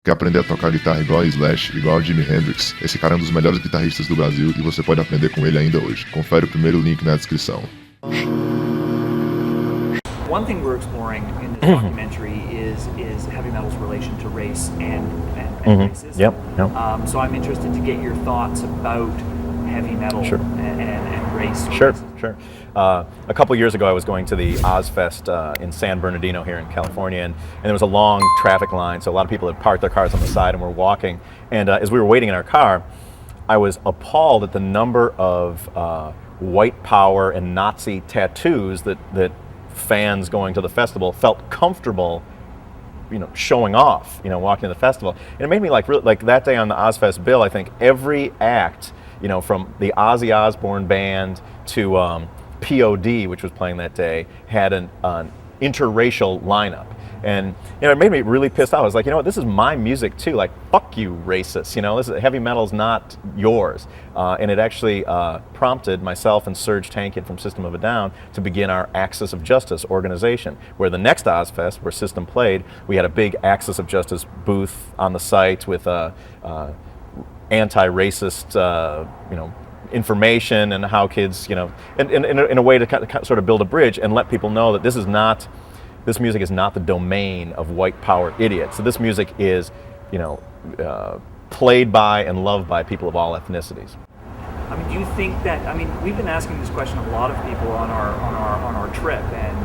Quer aprender a tocar guitarra igual a Slash, igual a Jimi Hendrix? Esse cara é um dos melhores guitarristas do Brasil e você pode aprender com ele ainda hoje. Confere o primeiro link na descrição. One thing we're exploring in this documentary is heavy metal's relation to race and racism. Yep. So I'm interested to get your thoughts about heavy metal and race. Sure. A couple years ago, I was going to the Ozfest in San Bernardino here in California, and there was a long traffic line, so a lot of people had parked their cars on the side and were walking. And as we were waiting in our car, I was appalled at the number of white power and Nazi tattoos that fans going to the festival felt comfortable, showing off, walking to the festival. And it made me like that day on the Ozfest bill, I think every act, from the Ozzy Osbourne band to POD, which was playing that day, had an interracial lineup. And it made me really pissed off. I was like, this is my music too. Like, fuck you, racists. This is, heavy metal's not yours. And it actually prompted myself and Serge Tankian from System of a Down to begin our Axis of Justice organization, where the next Ozfest, where System played, we had a big Axis of Justice booth on the site with anti-racist, information and how kids, in a way to sort of build a bridge and let people know that this music is not the domain of white power idiots. So this music is, played by and loved by people of all ethnicities. I mean, do you think that? I mean, we've been asking this question of a lot of people on our trip, and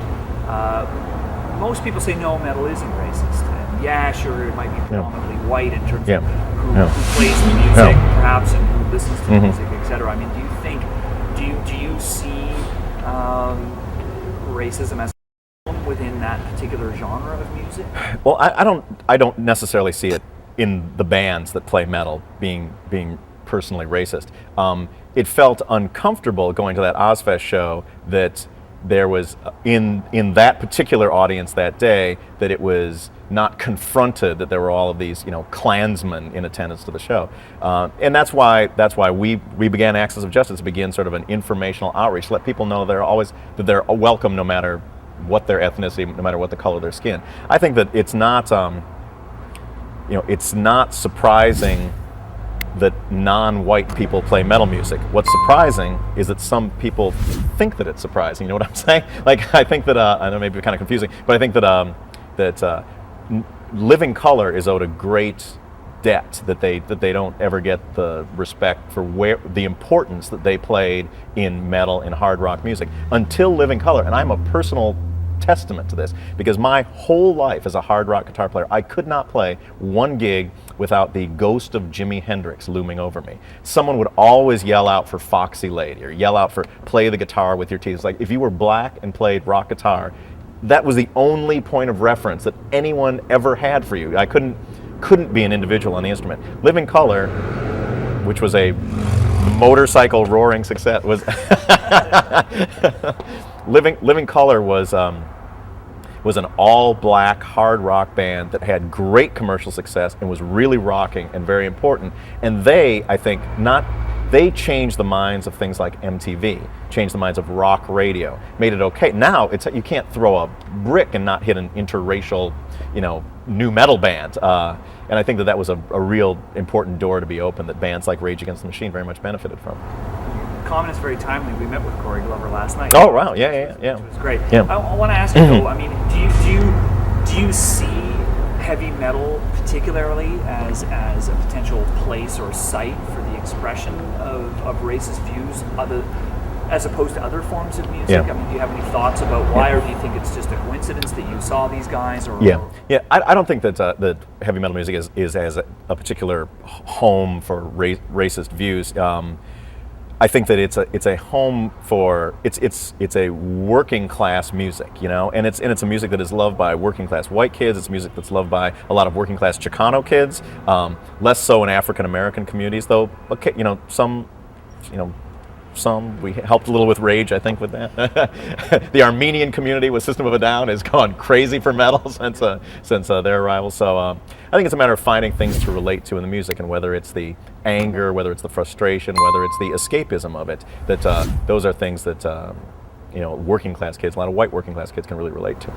most people say no, metal isn't racist. And yeah, sure, it might be predominantly white in terms of who plays the music, perhaps, and who listens to the music, etc. I mean, do you see racism as within that particular genre of music? Well, I don't necessarily see it in the bands that play metal being personally racist. It felt uncomfortable going to that Ozfest show that there was in that particular audience that day, that it was not confronted that there were all of these Klansmen in attendance to the show, and that's why we began Axis of Justice to begin sort of an informational outreach, let people know that they're welcome no matter what their ethnicity, no matter what the color of their skin. I think that it's not surprising that non-white people play metal music. What's surprising is that some people think that it's surprising. You know what I'm saying? Like, I think that I know maybe kind of confusing, but I think that Living Colour is owed a great debt that they don't ever get the respect for the importance that they played in metal and hard rock music until Living Colour. And I'm a personal testament to this, because my whole life as a hard rock guitar player, I could not play one gig without the ghost of Jimi Hendrix looming over me. Someone would always yell out for Foxy Lady, or yell out for play the guitar with your teeth. It's like, if you were black and played rock guitar, that was the only point of reference that anyone ever had for you. I couldn't be an individual on the instrument. Living Colour, which was a motorcycle roaring success, was Living Colour was an all-black hard rock band that had great commercial success and was really rocking and very important. And I think, they changed the minds of things like MTV, changed the minds of rock radio, made it okay. Now you can't throw a brick and not hit an interracial, new metal band. And I think that was a real important door to be opened that bands like Rage Against the Machine very much benefited from. Comment is very timely. We met with Corey Glover last night. Oh wow, yeah. Which was great. Yeah. I want to ask you though. I mean, do you see heavy metal particularly as a potential place or site for the expression of racist views, as opposed to other forms of music? Yeah. I mean, do you have any thoughts about why, or do you think it's just a coincidence that you saw these guys? Or I don't think that heavy metal music is as a particular home for racist views. I think that it's a home for it's a working class music, and it's a music that is loved by working class white kids. It's music that's loved by a lot of working class Chicano kids, less so in African American communities, though. Okay, some we helped a little with Rage, I think, with that. The Armenian community with System of a Down has gone crazy for metal since their arrival. So I think it's a matter of finding things to relate to in the music, and whether it's the anger, whether it's the frustration, whether it's the escapism of it, that those are things that working class kids, a lot of white working class kids, can really relate to.